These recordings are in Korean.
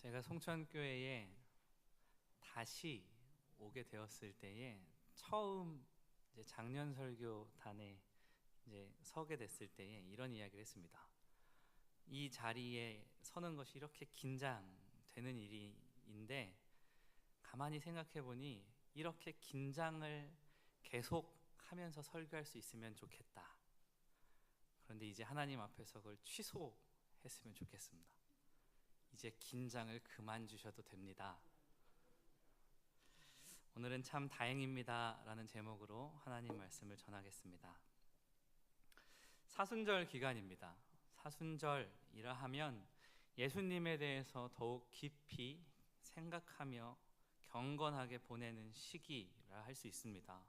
제가 송천교회에 다시 오게 되었을 때에 처음 이제 작년 설교단에 이제 서게 됐을 때에 이런 이야기를 했습니다. 이 자리에 서는 것이 이렇게 긴장되는 일인데 가만히 생각해 보니 이렇게 긴장을 계속 하면서 설교할 수 있으면 좋겠다. 그런데 이제 하나님 앞에서 그걸 취소했으면 좋겠습니다. 이제 긴장을 그만 주셔도 됩니다. 오늘은 참 다행입니다 라는 제목으로 하나님 말씀을 전하겠습니다. 사순절 기간입니다. 사순절이라 하면 예수님에 대해서 더욱 깊이 생각하며 경건하게 보내는 시기라 할 수 있습니다.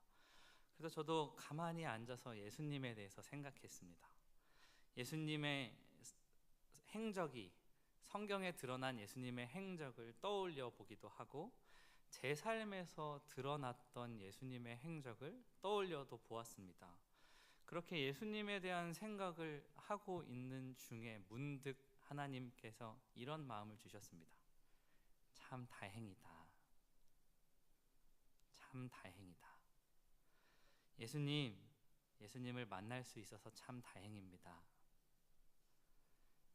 그래서 저도 가만히 앉아서 예수님에 대해서 생각했습니다. 예수님의 행적이, 성경에 드러난 예수님의 행적을 떠올려 보기도 하고 제 삶에서 드러났던 예수님의 행적을 떠올려도 보았습니다. 그렇게 예수님에 대한 생각을 하고 있는 중에 문득 하나님께서 이런 마음을 주셨습니다. 참 다행이다. 참 다행이다. 예수님을 만날 수 있어서 참 다행입니다.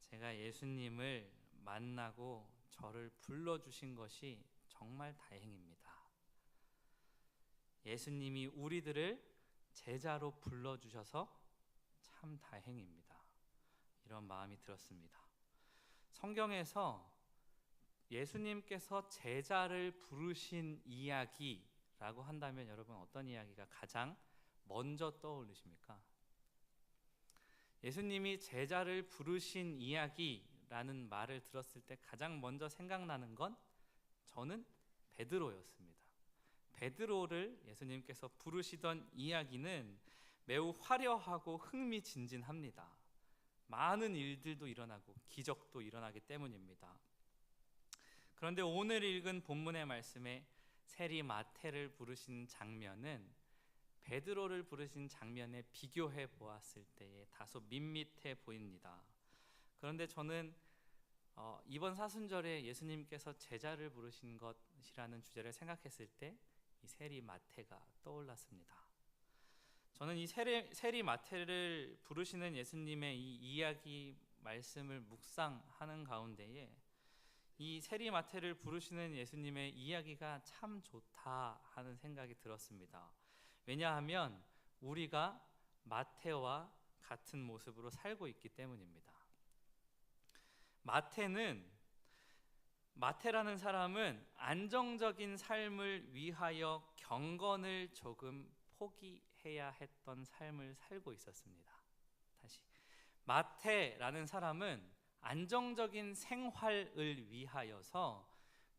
제가 예수님을 만나고 저를 불러주신 것이 정말 다행입니다. 예수님이 우리들을 제자로 불러주셔서 참 다행입니다. 이런 마음이 들었습니다. 성경에서 예수님께서 제자를 부르신 이야기라고 한다면 여러분 어떤 이야기가 가장 먼저 떠오르십니까? 예수님이 제자를 부르신 이야기라는 말을 들었을 때 가장 먼저 생각나는 건 저는 베드로였습니다. 베드로를 예수님께서 부르시던 이야기는 매우 화려하고 흥미진진합니다. 많은 일들도 일어나고 기적도 일어나기 때문입니다. 그런데 오늘 읽은 본문의 말씀에 세리 마태를 부르신 장면은 베드로를 부르신 장면에 비교해 보았을 때에 다소 밋밋해 보입니다. 그런데 저는 이번 사순절에 예수님께서 제자를 부르신 것이라는 주제를 생각했을 때 이 세리 마태가 떠올랐습니다. 저는 이 세리 마태를 부르시는 예수님의 이 이야기 말씀을 묵상하는 가운데에 이 세리 마태를 부르시는 예수님의 이야기가 참 좋다 하는 생각이 들었습니다. 왜냐하면 우리가 마태와 같은 모습으로 살고 있기 때문입니다. 마태라는 사람은 안정적인 삶을 위하여 경건을 조금 포기해야 했던 삶을 살고 있었습니다. 다시, 마태라는 사람은 안정적인 생활을 위하여서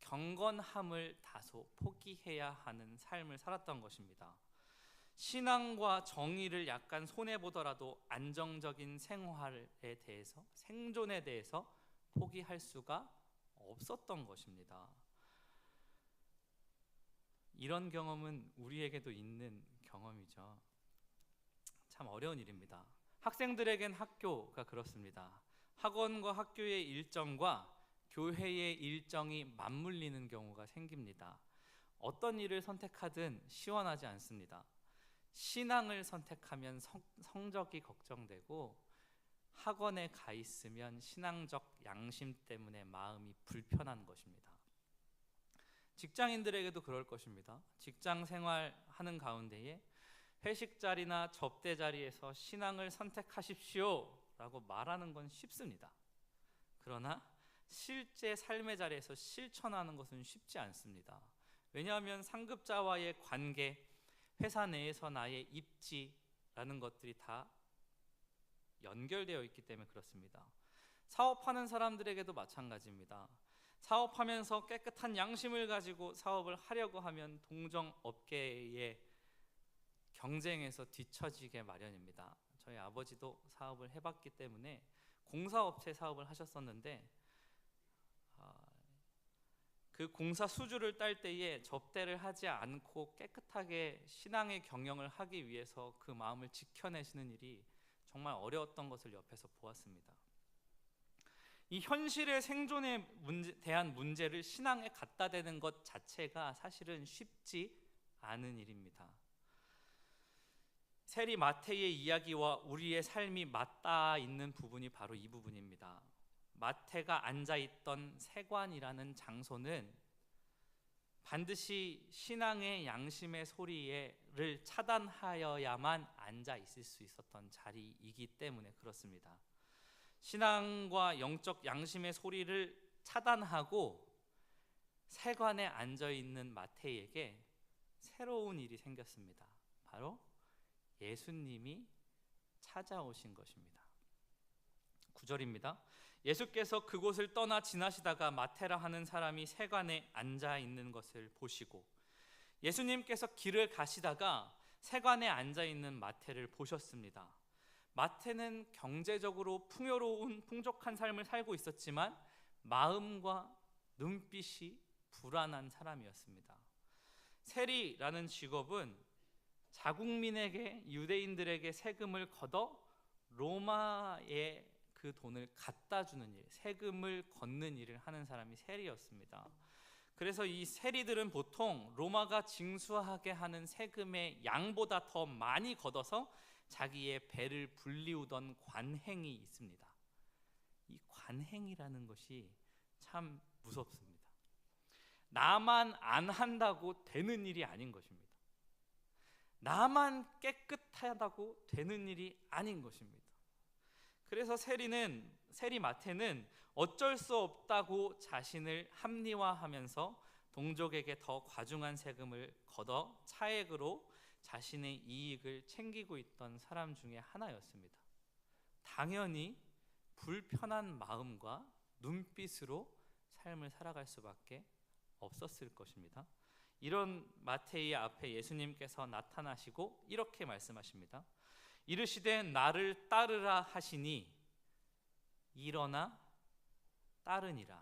경건함을 다소 포기해야 하는 삶을 살았던 것입니다. 신앙과 정의를 약간 손해보더라도 안정적인 생활에 대해서, 생존에 대해서 포기할 수가 없었던 것입니다. 이런 경험은 우리에게도 있는 경험이죠. 참 어려운 일입니다. 학생들에겐 학교가 그렇습니다. 학원과 학교의 일정과 교회의 일정이 맞물리는 경우가 생깁니다. 어떤 일을 선택하든 시원하지 않습니다. 신앙을 선택하면 성적이 걱정되고 학원에 가 있으면 신앙적 양심 때문에 마음이 불편한 것입니다. 직장인들에게도 그럴 것입니다. 직장 생활하는 가운데에 회식 자리나 접대 자리에서 신앙을 선택하십시오 라고 말하는 건 쉽습니다. 그러나 실제 삶의 자리에서 실천하는 것은 쉽지 않습니다. 왜냐하면 상급자와의 관계, 회사 내에서 나의 입지라는 것들이 다 연결되어 있기 때문에 그렇습니다. 사업하는 사람들에게도 마찬가지입니다. 사업하면서 깨끗한 양심을 가지고 사업을 하려고 하면 동종업계의 경쟁에서 뒤처지게 마련입니다. 저희 아버지도 사업을 해봤기 때문에 공사업체 사업을 하셨었는데 그 공사 수주를 딸 때에 접대를 하지 않고 깨끗하게 신앙의 경영을 하기 위해서 그 마음을 지켜내시는 일이 정말 어려웠던 것을 옆에서 보았습니다. 이 현실의 생존에 대한 문제를 신앙에 갖다 대는 것 자체가 사실은 쉽지 않은 일입니다. 세리 마태의 이야기와 우리의 삶이 맞닿아 있는 부분이 바로 이 부분입니다. 마태가 앉아있던 세관이라는 장소는 반드시 신앙의 양심의 소리를 차단하여야만 앉아 있을 수 있었던 자리이기 때문에 그렇습니다. 신앙과 영적 양심의 소리를 차단하고 세관에 앉아 있는 마태에게 새로운 일이 생겼습니다. 바로 예수님이 찾아오신 것입니다. 9절입니다. 예수께서 그곳을 떠나 지나시다가 마태라 하는 사람이 세관에 앉아 있는 것을 보시고, 예수님께서 길을 가시다가 세관에 앉아 있는 마태를 보셨습니다. 마태는 경제적으로 풍요로운 풍족한 삶을 살고 있었지만 마음과 눈빛이 불안한 사람이었습니다. 세리라는 직업은 자국민에게, 유대인들에게 세금을 걷어 로마에 그 돈을 갖다 주는 일, 세금을 걷는 일을 하는 사람이 세리였습니다. 그래서 이 세리들은 보통 로마가 징수하게 하는 세금의 양보다 더 많이 걷어서 자기의 배를 불리우던 관행이 있습니다. 이 관행이라는 것이 참 무섭습니다. 나만 안 한다고 되는 일이 아닌 것입니다. 나만 깨끗하다고 되는 일이 아닌 것입니다. 그래서 세리 마태는 어쩔 수 없다고 자신을 합리화하면서 동족에게 더 과중한 세금을 걷어 차액으로 자신의 이익을 챙기고 있던 사람 중에 하나였습니다. 당연히 불편한 마음과 눈빛으로 삶을 살아갈 수밖에 없었을 것입니다. 이런 마태의 앞에 예수님께서 나타나시고 이렇게 말씀하십니다. 이르시되 나를 따르라 하시니 일어나 따르니라.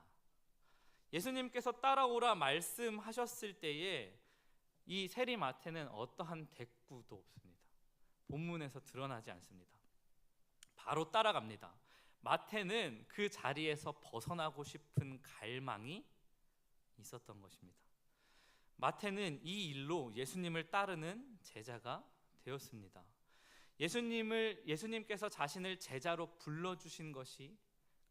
예수님께서 따라오라 말씀하셨을 때에 이 세리 마태는 어떠한 대꾸도 없습니다. 본문에서 드러나지 않습니다. 바로 따라갑니다. 마태는 그 자리에서 벗어나고 싶은 갈망이 있었던 것입니다. 마태는 이 일로 예수님을 따르는 제자가 되었습니다. 예수님께서 자신을 제자로 불러주신 것이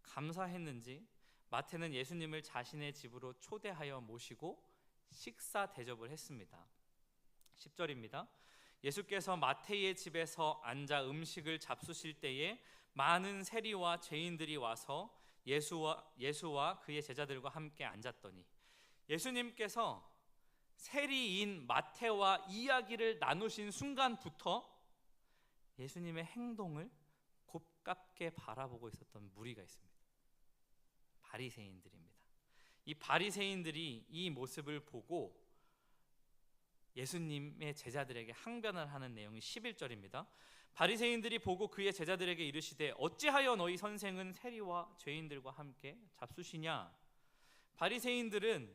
감사했는지 마태는 예수님을 자신의 집으로 초대하여 모시고 식사 대접을 했습니다. 10절입니다. 예수께서 마태의 집에서 앉아 음식을 잡수실 때에 많은 세리와 죄인들이 와서 예수와 그의 제자들과 함께 앉았더니, 예수님께서 세리인 마태와 이야기를 나누신 순간부터 예수님의 행동을 곱깝게 바라보고 있었던 무리가 있습니다. 바리새인들입니다. 이 바리새인들이 이 모습을 보고 예수님의 제자들에게 항변을 하는 내용이 11절입니다. 바리새인들이 보고 그의 제자들에게 이르시되 어찌하여 너희 선생은 세리와 죄인들과 함께 잡수시냐? 바리새인들은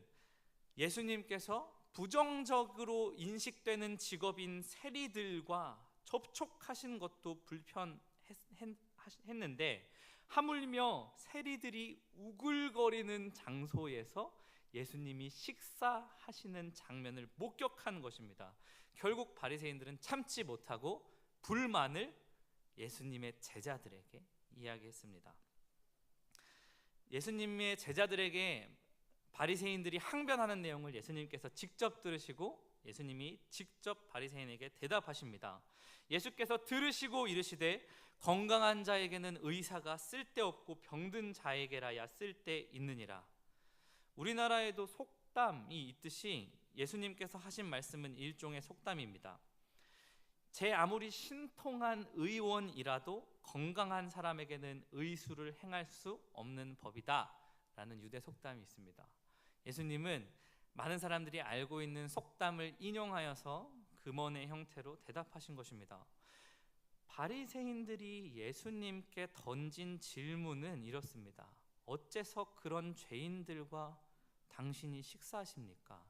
예수님께서 부정적으로 인식되는 직업인 세리들과 접촉하신 것도 불편했는데 하물며 세리들이 우글거리는 장소에서 예수님이 식사하시는 장면을 목격한 것입니다. 결국 바리새인들은 참지 못하고 불만을 예수님의 제자들에게 이야기했습니다. 예수님의 제자들에게 바리새인들이 항변하는 내용을 예수님께서 직접 들으시고 예수님이 직접 바리새인에게 대답하십니다. 예수께서 들으시고 이르시되 건강한 자에게는 의사가 쓸데없고 병든 자에게라야 쓸데있느니라. 우리나라에도 속담이 있듯이 예수님께서 하신 말씀은 일종의 속담입니다. 제 아무리 신통한 의원이라도 건강한 사람에게는 의술을 행할 수 없는 법이다 라는 유대 속담이 있습니다. 예수님은 많은 사람들이 알고 있는 속담을 인용하여서 금언의 형태로 대답하신 것입니다. 바리새인들이 예수님께 던진 질문은 이렇습니다. 어째서 그런 죄인들과 당신이 식사하십니까?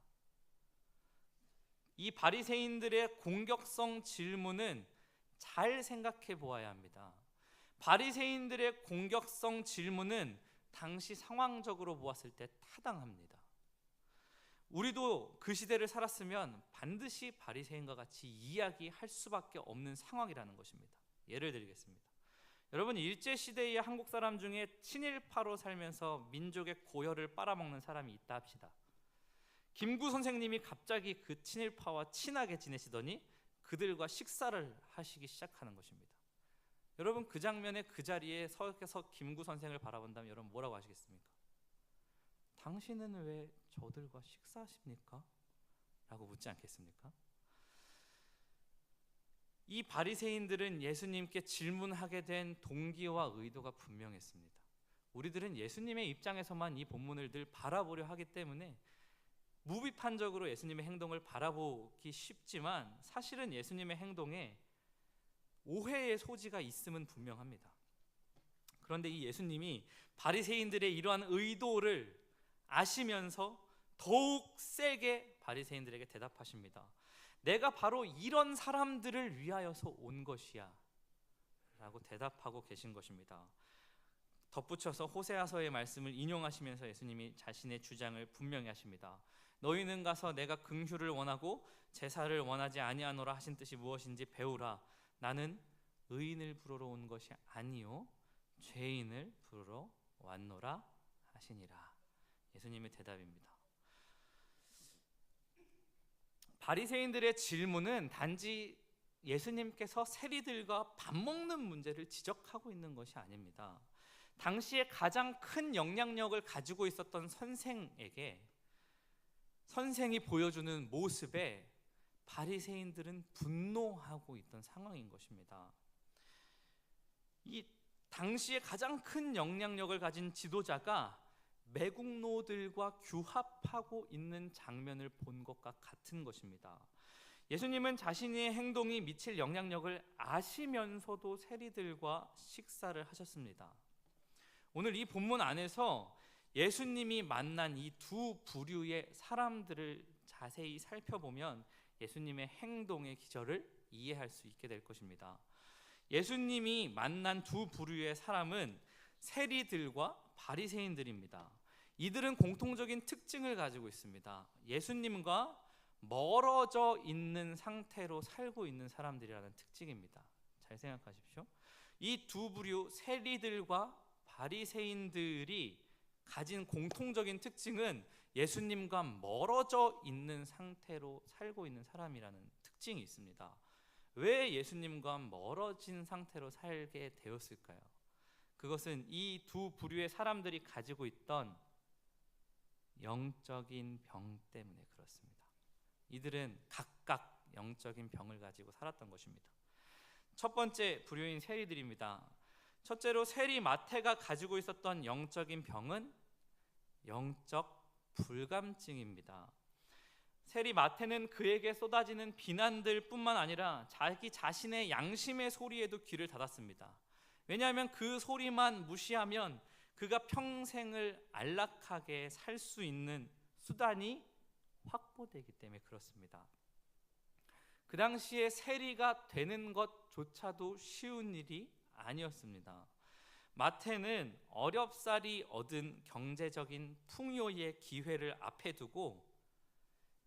이 바리새인들의 공격성 질문은 잘 생각해 보아야 합니다. 바리새인들의 공격성 질문은 당시 상황적으로 보았을 때 타당합니다. 우리도 그 시대를 살았으면 반드시 바리새인과 같이 이야기할 수밖에 없는 상황이라는 것입니다. 예를 드리겠습니다. 여러분, 일제시대의 한국 사람 중에 친일파로 살면서 민족의 고열을 빨아먹는 사람이 있다 합시다. 김구 선생님이 갑자기 그 친일파와 친하게 지내시더니 그들과 식사를 하시기 시작하는 것입니다. 여러분, 그 장면에 그 자리에 서서 김구 선생을 바라본다면 여러분 뭐라고 하시겠습니까? 당신은 왜 저들과 식사하십니까? 라고 묻지 않겠습니까? 이 바리새인들은 예수님께 질문하게 된 동기와 의도가 분명했습니다. 우리들은 예수님의 입장에서만 이 본문을 늘 바라보려 하기 때문에 무비판적으로 예수님의 행동을 바라보기 쉽지만 사실은 예수님의 행동에 오해의 소지가 있음은 분명합니다. 그런데 이 예수님이 바리새인들의 이러한 의도를 아시면서 더욱 세게 바리새인들에게 대답하십니다. 내가 바로 이런 사람들을 위하여서 온 것이야 라고 대답하고 계신 것입니다. 덧붙여서 호세아서의 말씀을 인용하시면서 예수님이 자신의 주장을 분명히 하십니다. 너희는 가서 내가 긍휼을 원하고 제사를 원하지 아니하노라 하신 뜻이 무엇인지 배우라. 나는 의인을 부르러 온 것이 아니요 죄인을 부르러 왔노라 하시니라. 예수님의 대답입니다. 바리새인들의 질문은 단지 예수님께서 세리들과 밥 먹는 문제를 지적하고 있는 것이 아닙니다. 당시에 가장 큰 영향력을 가지고 있었던 선생이 보여주는 모습에 바리새인들은 분노하고 있던 상황인 것입니다. 이 당시에 가장 큰 영향력을 가진 지도자가 매국노들과 규합하고 있는 장면을 본 것과 같은 것입니다. 예수님은 자신의 행동이 미칠 영향력을 아시면서도 세리들과 식사를 하셨습니다. 오늘 이 본문 안에서 예수님이 만난 이 두 부류의 사람들을 자세히 살펴보면 예수님의 행동의 기저를 이해할 수 있게 될 것입니다. 예수님이 만난 두 부류의 사람은 세리들과 바리새인들입니다. 이들은 공통적인 특징을 가지고 있습니다. 예수님과 멀어져 있는 상태로 살고 있는 사람들이라는 특징입니다. 잘 생각하십시오. 이 두 부류 세리들과 바리새인들이 가진 공통적인 특징은 예수님과 멀어져 있는 상태로 살고 있는 사람이라는 특징이 있습니다. 왜 예수님과 멀어진 상태로 살게 되었을까요? 그것은 이 두 부류의 사람들이 가지고 있던 영적인 병 때문에 그렇습니다. 이들은 각각 영적인 병을 가지고 살았던 것입니다. 첫 번째 부류인 세리들입니다. 첫째로 세리 마태가 가지고 있었던 영적인 병은 영적 불감증입니다. 세리 마태는 그에게 쏟아지는 비난들 뿐만 아니라 자기 자신의 양심의 소리에도 귀를 닫았습니다. 왜냐하면 그 소리만 무시하면 그가 평생을 안락하게 살 수 있는 수단이 확보되기 때문에 그렇습니다. 그 당시에 세리가 되는 것조차도 쉬운 일이 아니었습니다. 마태는 어렵사리 얻은 경제적인 풍요의 기회를 앞에 두고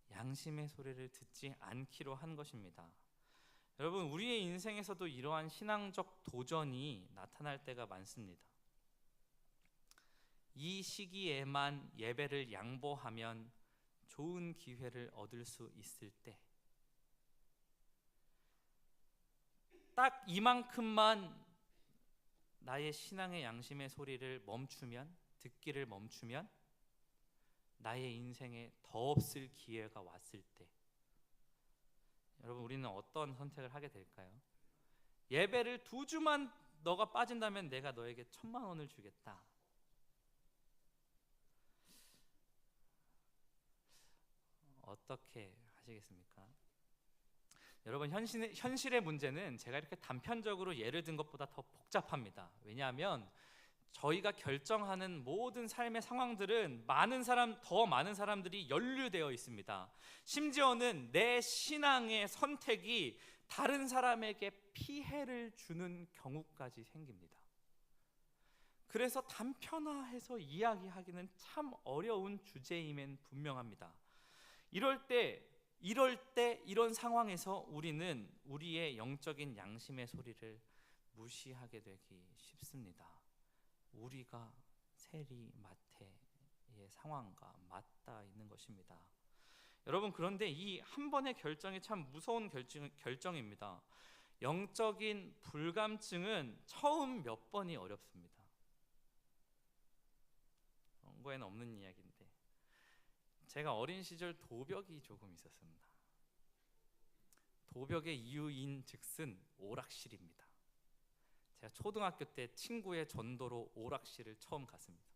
양심의 소리를 듣지 않기로 한 것입니다. 여러분, 우리의 인생에서도 이러한 신앙적 도전이 나타날 때가 많습니다. 이 시기에만 예배를 양보하면 좋은 기회를 얻을 수 있을 때, 딱 이만큼만 나의 신앙의 양심의 소리를 듣기를 멈추면 나의 인생에 더 없을 기회가 왔을 때, 여러분, 우리는 어떤 선택을 하게 될까요? 예배를 2주만 너가 빠진다면 내가 너에게 1,000만 원을 주겠다. 어떻게 하시겠습니까? 여러분, 현실의 문제는 제가 이렇게 단편적으로 예를 든 것보다 더 복잡합니다. 왜냐하면 저희가 결정하는 모든 삶의 상황들은 더 많은 사람들이 연루되어 있습니다. 심지어는 내 신앙의 선택이 다른 사람에게 피해를 주는 경우까지 생깁니다. 그래서 단편화해서 이야기하기는 참 어려운 주제임엔 분명합니다. 이럴 때 이런 상황에서 우리는 우리의 영적인 양심의 소리를 무시하게 되기 쉽습니다. 우리가 세리 마태의 상황과 맞닿아 있는 것입니다. 여러분, 그런데 이 한 번의 결정이 참 무서운 결정입니다. 영적인 불감증은 처음 몇 번이 어렵습니다. 원고에는 없는 이야기인데, 제가 어린 시절 도벽이 조금 있었습니다. 도벽의 이유인 즉슨 오락실입니다. 제가 초등학교 때 친구의 전도로 오락실을 처음 갔습니다.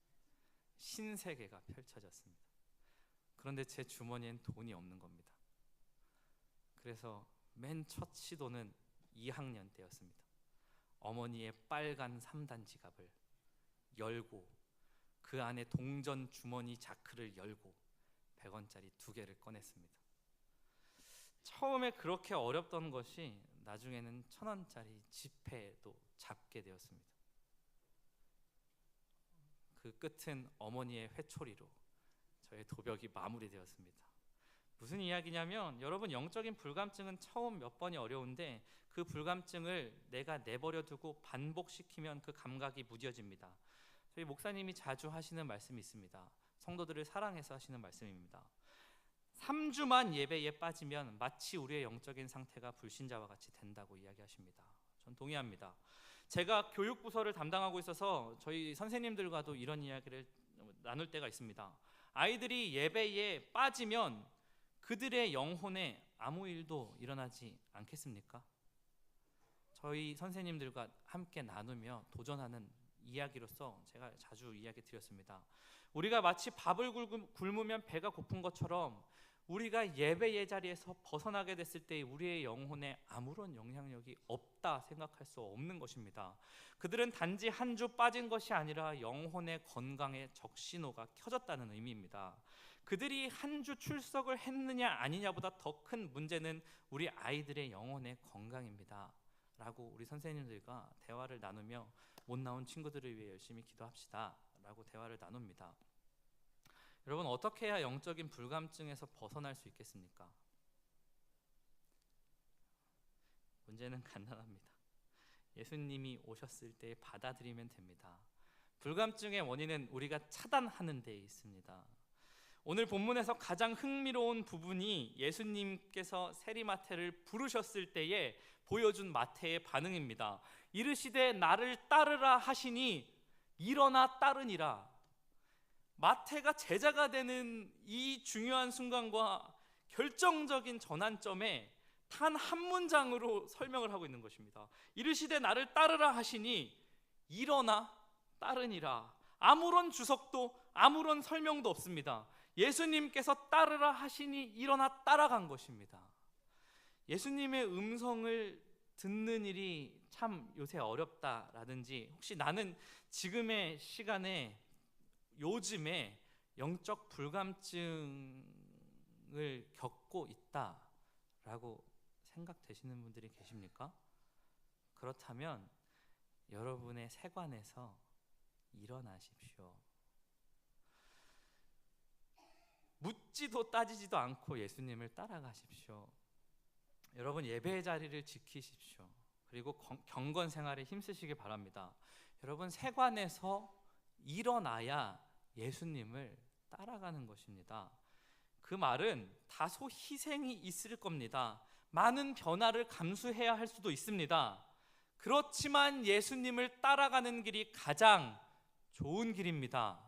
신세계가 펼쳐졌습니다. 그런데 제 주머니엔 돈이 없는 겁니다. 그래서 맨 첫 시도는 2학년 때였습니다. 어머니의 빨간 3단 지갑을 열고 그 안에 동전 주머니 자크를 열고 100원짜리 2개를 꺼냈습니다. 처음에 그렇게 어렵던 것이 나중에는 1000원짜리 지폐도 잡게 되었습니다. 그 끝은 어머니의 회초리로 저의 도벽이 마무리되었습니다. 무슨 이야기냐면, 여러분, 영적인 불감증은 처음 몇 번이 어려운데 그 불감증을 내가 내버려 두고 반복시키면 그 감각이 무뎌집니다. 저희 목사님이 자주 하시는 말씀이 있습니다. 성도들을 사랑해서 하시는 말씀입니다. 3주만 예배에 빠지면 마치 우리의 영적인 상태가 불신자와 같이 된다고 이야기하십니다. 전 동의합니다. 제가 교육부서를 담당하고 있어서 저희 선생님들과도 이런 이야기를 나눌 때가 있습니다. 아이들이 예배에 빠지면 그들의 영혼에 아무 일도 일어나지 않겠습니까? 저희 선생님들과 함께 나누며 도전하는 이야기로서 제가 자주 이야기 드렸습니다. 우리가 마치 밥을 굶으면 배가 고픈 것처럼 우리가 예배의 자리에서 벗어나게 됐을 때 우리의 영혼에 아무런 영향력이 없다 생각할 수 없는 것입니다. 그들은 단지 한 주 빠진 것이 아니라 영혼의 건강에 적신호가 켜졌다는 의미입니다. 그들이 한 주 출석을 했느냐 아니냐보다 더 큰 문제는 우리 아이들의 영혼의 건강입니다 라고 우리 선생님들과 대화를 나누며 못 나온 친구들을 위해 열심히 기도합시다 라고 대화를 나눕니다. 여러분, 어떻게 해야 영적인 불감증에서 벗어날 수 있겠습니까? 문제는 간단합니다. 예수님이 오셨을 때 받아들이면 됩니다. 불감증의 원인은 우리가 차단하는 데 있습니다. 오늘 본문에서 가장 흥미로운 부분이 예수님께서 세리마태를 부르셨을 때에 보여준 마태의 반응입니다. 이르시되 나를 따르라 하시니 일어나 따르니라. 마태가 제자가 되는 이 중요한 순간과 결정적인 전환점에 단 한 문장으로 설명을 하고 있는 것입니다. 이르시되 나를 따르라 하시니 일어나 따르니라. 아무런 주석도 아무런 설명도 없습니다. 예수님께서 따르라 하시니 일어나 따라간 것입니다. 예수님의 음성을 듣는 일이 참 요새 어렵다라든지, 혹시 나는 지금의 시간에 요즘에 영적 불감증을 겪고 있다라고 생각되시는 분들이 계십니까? 그렇다면 여러분의 세관에서 일어나십시오. 묻지도 따지지도 않고 예수님을 따라가십시오. 여러분, 예배의 자리를 지키십시오. 그리고 경건 생활에 힘쓰시기 바랍니다. 여러분, 세관에서 일어나야 예수님을 따라가는 것입니다. 그 말은 다소 희생이 있을 겁니다. 많은 변화를 감수해야 할 수도 있습니다. 그렇지만 예수님을 따라가는 길이 가장 좋은 길입니다.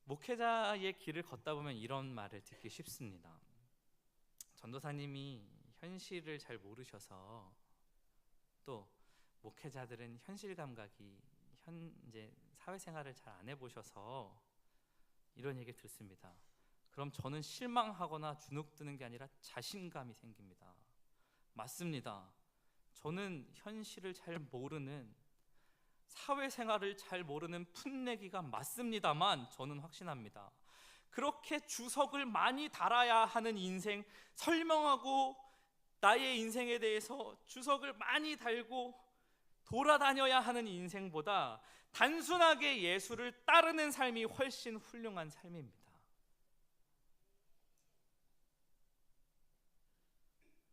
목회자의 길을 걷다 보면 이런 말을 듣기 쉽습니다. 전도사님이 현실을 잘 모르셔서, 또 목회자들은 현실 감각이 현재 사회생활을 잘 안 해보셔서 이런 얘기 듣습니다. 그럼 저는 실망하거나 주눅드는 게 아니라 자신감이 생깁니다. 맞습니다. 저는 현실을 잘 모르는, 사회생활을 잘 모르는 풋내기가 맞습니다만 저는 확신합니다. 그렇게 주석을 많이 달아야 하는 인생, 설명하고 나의 인생에 대해서 주석을 많이 달고 돌아다녀야 하는 인생보다 단순하게 예수를 따르는 삶이 훨씬 훌륭한 삶입니다.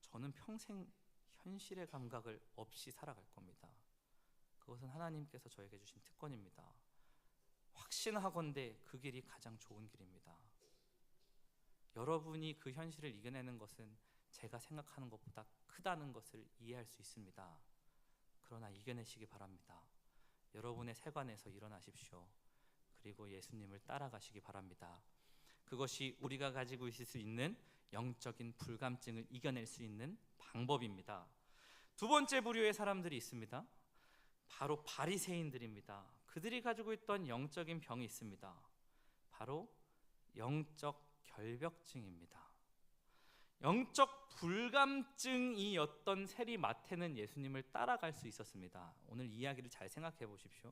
저는 평생 현실의 감각을 없이 살아갈 겁니다. 그것은 하나님께서 저에게 주신 특권입니다. 확신하건대 그 길이 가장 좋은 길입니다. 여러분이 그 현실을 이겨내는 것은 제가 생각하는 것보다 크다는 것을 이해할 수 있습니다. 그러나 이겨내시기 바랍니다. 여러분의 세관에서 일어나십시오. 그리고 예수님을 따라가시기 바랍니다. 그것이 우리가 가지고 있을 수 있는 영적인 불감증을 이겨낼 수 있는 방법입니다. 두 번째 부류의 사람들이 있습니다. 바로 바리새인들입니다. 그들이 가지고 있던 영적인 병이 있습니다. 바로 영적 결벽증입니다. 영적 불감증이었던 세리 마태는 예수님을 따라갈 수 있었습니다. 오늘 이야기를 잘 생각해 보십시오.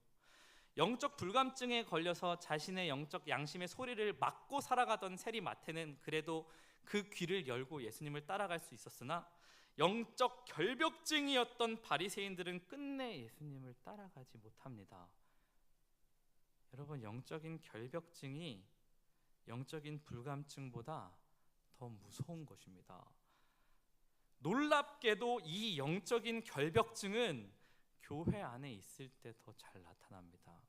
영적 불감증에 걸려서 자신의 영적 양심의 소리를 막고 살아가던 세리 마태는 그래도 그 귀를 열고 예수님을 따라갈 수 있었으나 영적 결벽증이었던 바리새인들은 끝내 예수님을 따라가지 못합니다. 여러분, 영적인 결벽증이 영적인 불감증보다 더 무서운 것입니다. 놀랍게도 이 영적인 결벽증은 교회 안에 있을 때 더 잘 나타납니다.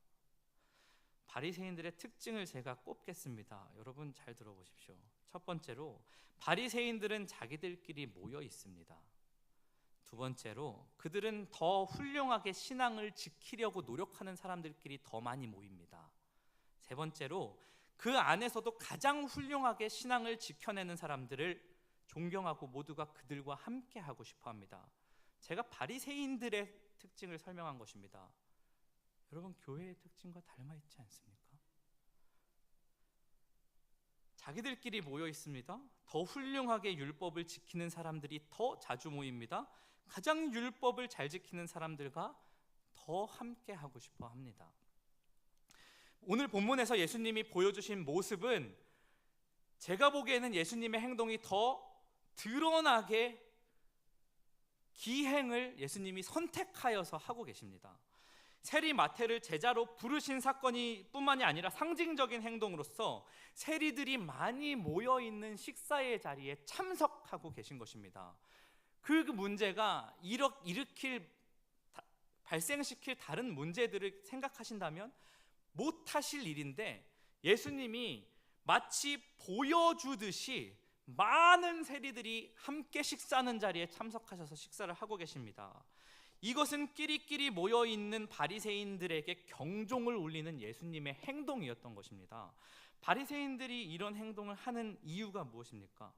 바리새인들의 특징을 제가 꼽겠습니다. 여러분 잘 들어보십시오. 첫 번째로 바리새인들은 자기들끼리 모여 있습니다. 두 번째로 그들은 더 훌륭하게 신앙을 지키려고 노력하는 사람들끼리 더 많이 모입니다. 세 번째로 그 안에서도 가장 훌륭하게 신앙을 지켜내는 사람들을 존경하고 모두가 그들과 함께 하고 싶어 합니다. 제가 바리새인들의 특징을 설명한 것입니다. 여러분, 교회의 특징과 닮아 있지 않습니까? 자기들끼리 모여 있습니다. 더 훌륭하게 율법을 지키는 사람들이 더 자주 모입니다. 가장 율법을 잘 지키는 사람들과 더 함께 하고 싶어 합니다. 오늘 본문에서 예수님이 보여주신 모습은 제가 보기에는 예수님의 행동이 더 드러나게 기행을 예수님이 선택하여서 하고 계십니다. 세리 마태를 제자로 부르신 사건이 뿐만이 아니라 상징적인 행동으로서 세리들이 많이 모여있는 식사의 자리에 참석하고 계신 것입니다. 그 문제가 발생시킬 다른 문제들을 생각하신다면 못하실 일인데 예수님이 마치 보여주듯이 많은 세리들이 함께 식사하는 자리에 참석하셔서 식사를 하고 계십니다. 이것은 끼리끼리 모여있는 바리새인들에게 경종을 울리는 예수님의 행동이었던 것입니다. 바리새인들이 이런 행동을 하는 이유가 무엇입니까?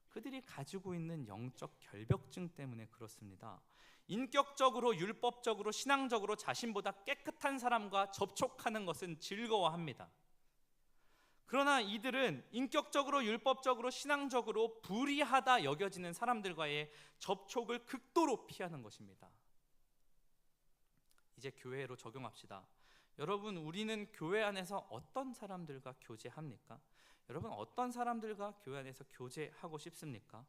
그들이 가지고 있는 영적 결벽증 때문에 그렇습니다. 인격적으로, 율법적으로, 신앙적으로 자신보다 깨끗한 사람과 접촉하는 것은 즐거워합니다. 그러나 이들은 인격적으로, 율법적으로, 신앙적으로 불의하다 여겨지는 사람들과의 접촉을 극도로 피하는 것입니다. 이제 교회로 적용합시다. 여러분, 우리는 교회 안에서 어떤 사람들과 교제합니까? 여러분, 어떤 사람들과 교회 안에서 교제하고 싶습니까?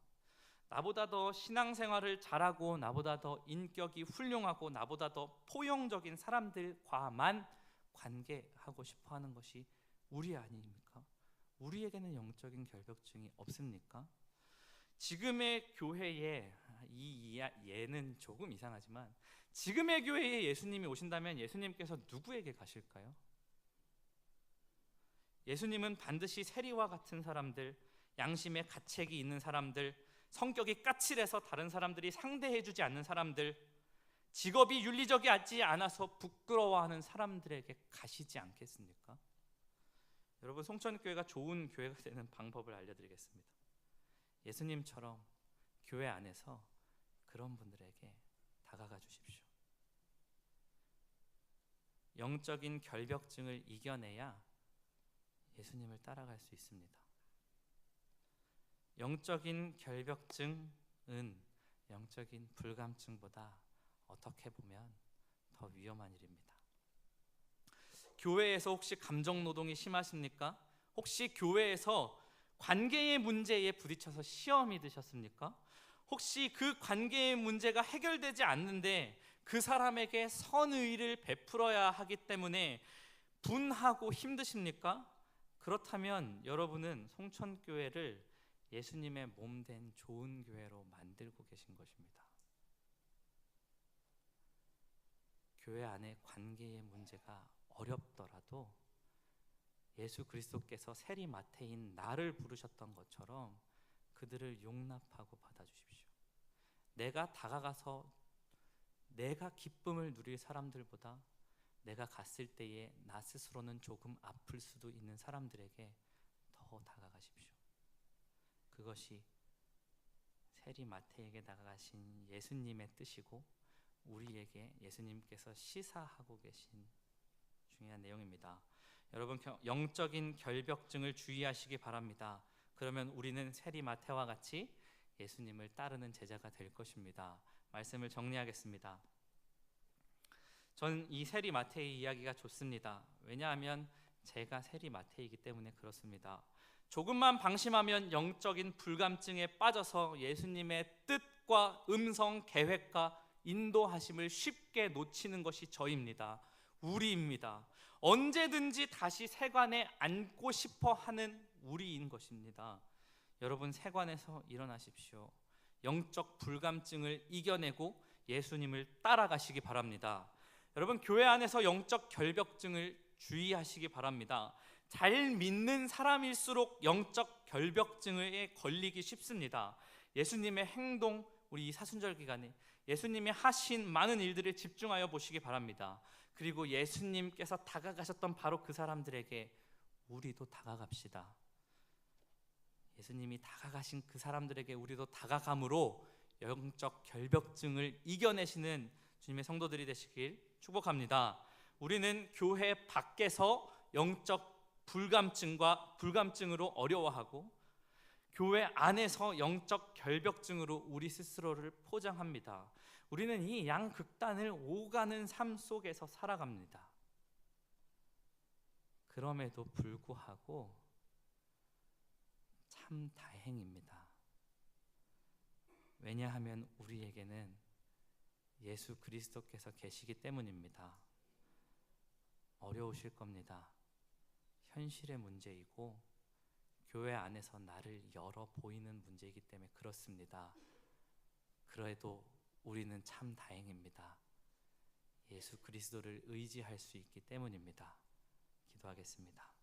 나보다 더 신앙생활을 잘하고 나보다 더 인격이 훌륭하고 나보다 더 포용적인 사람들과만 관계하고 싶어하는 것이 우리 아닙니까? 우리에게는 영적인 결벽증이 없습니까? 지금의 교회에 예는 조금 이상하지만 지금의 교회에 예수님이 오신다면 예수님께서 누구에게 가실까요? 예수님은 반드시 세리와 같은 사람들, 양심에 가책이 있는 사람들, 성격이 까칠해서 다른 사람들이 상대해주지 않는 사람들, 직업이 윤리적이지 않아서 부끄러워하는 사람들에게 가시지 않겠습니까? 여러분, 송천교회가 좋은 교회가 되는 방법을 알려드리겠습니다. 예수님처럼 교회 안에서 그런 분들에게 다가가 주십시오. 영적인 결벽증을 이겨내야 예수님을 따라갈 수 있습니다. 영적인 결벽증은 영적인 불감증보다 어떻게 보면 더 위험한 일입니다. 교회에서 혹시 감정 노동이 심하십니까? 혹시 교회에서 관계의 문제에 부딪혀서 시험이 드셨습니까? 혹시 그 관계의 문제가 해결되지 않는데 그 사람에게 선의를 베풀어야 하기 때문에 분하고 힘드십니까? 그렇다면 여러분은 송천교회를 예수님의 몸 된 좋은 교회로 만들고 계신 것입니다. 교회 안에 관계의 문제가 어렵더라도 예수 그리스도께서 세리마태인 나를 부르셨던 것처럼 그들을 용납하고 받아주십시오. 내가 다가가서 내가 기쁨을 누릴 사람들보다 내가 갔을 때에 나 스스로는 조금 아플 수도 있는 사람들에게 더 다가가십시오. 그것이 세리마태에게 다가가신 예수님의 뜻이고 우리에게 예수님께서 시사하고 계신 중요한 내용입니다. 여러분, 영적인 결벽증을 주의하시기 바랍니다. 그러면 우리는 세리마태와 같이 예수님을 따르는 제자가 될 것입니다. 말씀을 정리하겠습니다. 저는 이 세리마태의 이야기가 좋습니다. 왜냐하면 제가 세리마태이기 때문에 그렇습니다. 조금만 방심하면 영적인 불감증에 빠져서 예수님의 뜻과 음성, 계획과 인도하심을 쉽게 놓치는 것이 저입니다. 우리입니다. 언제든지 다시 세관에 앉고 싶어 하는 우리인 것입니다. 여러분, 세관에서 일어나십시오. 영적 불감증을 이겨내고 예수님을 따라가시기 바랍니다. 여러분, 교회 안에서 영적 결벽증을 주의하시기 바랍니다. 잘 믿는 사람일수록 영적 결벽증에 걸리기 쉽습니다. 예수님의 행동, 우리 이 사순절 기간에 예수님이 하신 많은 일들을 집중하여 보시기 바랍니다. 그리고 예수님께서 다가가셨던 바로 그 사람들에게 우리도 다가갑시다. 예수님이 다가가신 그 사람들에게 우리도 다가감으로 영적 결벽증을 이겨내시는 주님의 성도들이 되시길 축복합니다. 우리는 교회 밖에서 영적 불감증으로 어려워하고 교회 안에서 영적 결벽증으로 우리 스스로를 포장합니다. 우리는 이 양극단을 오가는 삶 속에서 살아갑니다. 그럼에도 불구하고 참 다행입니다. 왜냐하면 우리에게는 예수 그리스도께서 계시기 때문입니다. 어려우실 겁니다. 현실의 문제이고 교회 안에서 나를 열어 보이는 문제이기 때문에 그렇습니다. 그래도 우리는 참 다행입니다. 예수 그리스도를 의지할 수 있기 때문입니다. 기도하겠습니다.